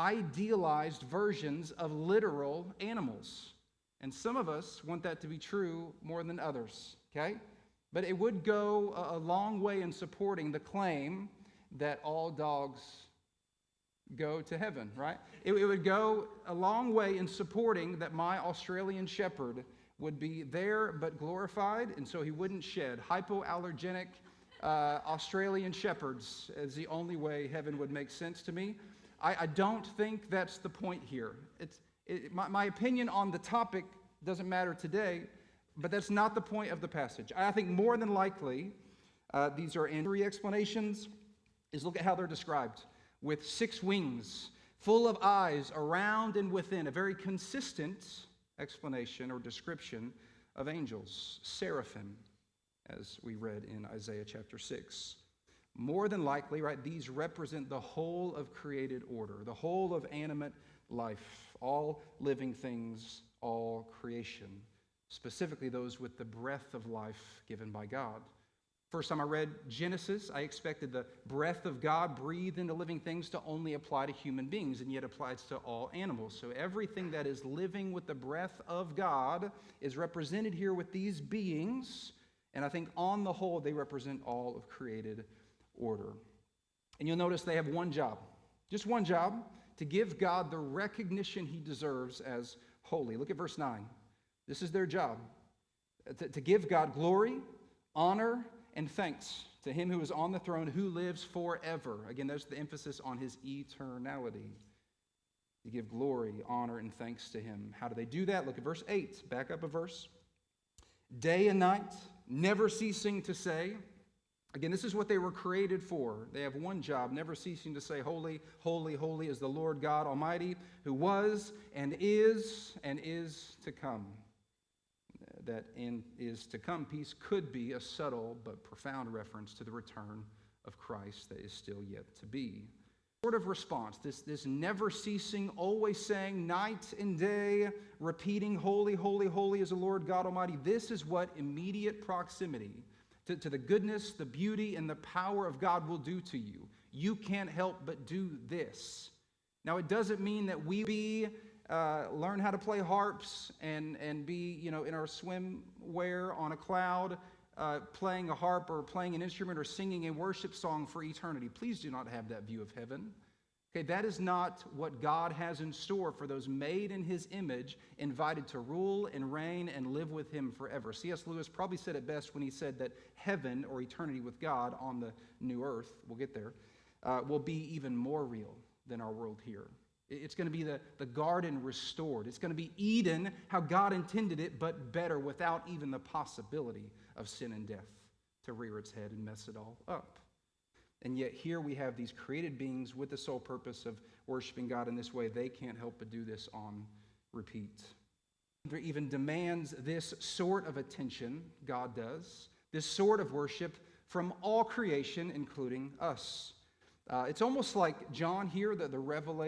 idealized versions of literal animals. And some of us want that to be true more than others, okay? But it would go a long way in supporting the claim that all dogs go to heaven, right? It would go a long way in supporting that my Australian Shepherd would be there but glorified, and so he wouldn't shed. Hypoallergenic Australian Shepherds is the only way heaven would make sense to me. I don't think that's the point here. My opinion on the topic doesn't matter today, but that's not the point of the passage. I think more than likely, these are in three explanations, is look at how they're described. With 6 wings, full of eyes around and within, a very consistent explanation or description of angels, seraphim, as we read in Isaiah chapter 6. More than likely, right, these represent the whole of created order, the whole of animate life, all living things, all creation, specifically those with the breath of life given by God. First time I read Genesis, I expected the breath of God breathed into living things to only apply to human beings, and yet applies to all animals. So everything that is living with the breath of God is represented here with these beings, and I think on the whole they represent all of created order. And you'll notice they have one job, just one job, to give God the recognition he deserves as holy. Look at verse 9. This is their job, to give God glory, honor, and thanks to him who is on the throne, who lives forever. Again, there's the emphasis on his eternality. To give glory, honor, and thanks to him. How do they do that? Look at verse 8. Back up a verse. Day and night, never ceasing to say. Again, this is what they were created for. They have one job, never ceasing to say, holy, holy, holy is the Lord God Almighty, who was and is to come. That in is to come piece could be a subtle but profound reference to the return of Christ that is still yet to be. Sort of response, this never ceasing, always saying, night and day, repeating, holy, holy, holy is the Lord God Almighty. This is what immediate proximity to the goodness, the beauty, and the power of God will do to you. You can't help but do this. Now, it doesn't mean that we learn how to play harps and be, in our swimwear on a cloud, playing a harp or playing an instrument or singing a worship song for eternity. Please do not have that view of heaven. Okay, that is not what God has in store for those made in his image, invited to rule and reign and live with him forever. C.S. Lewis probably said it best when he said that heaven, or eternity with God on the new earth, we'll get there, will be even more real than our world here. It's going to be the garden restored. It's going to be Eden, how God intended it, but better, without even the possibility of sin and death to rear its head and mess it all up. And yet here we have these created beings with the sole purpose of worshiping God in this way. They can't help but do this on repeat. There even demands this sort of attention, God does, this sort of worship from all creation, including us. It's almost like John here, the revelator,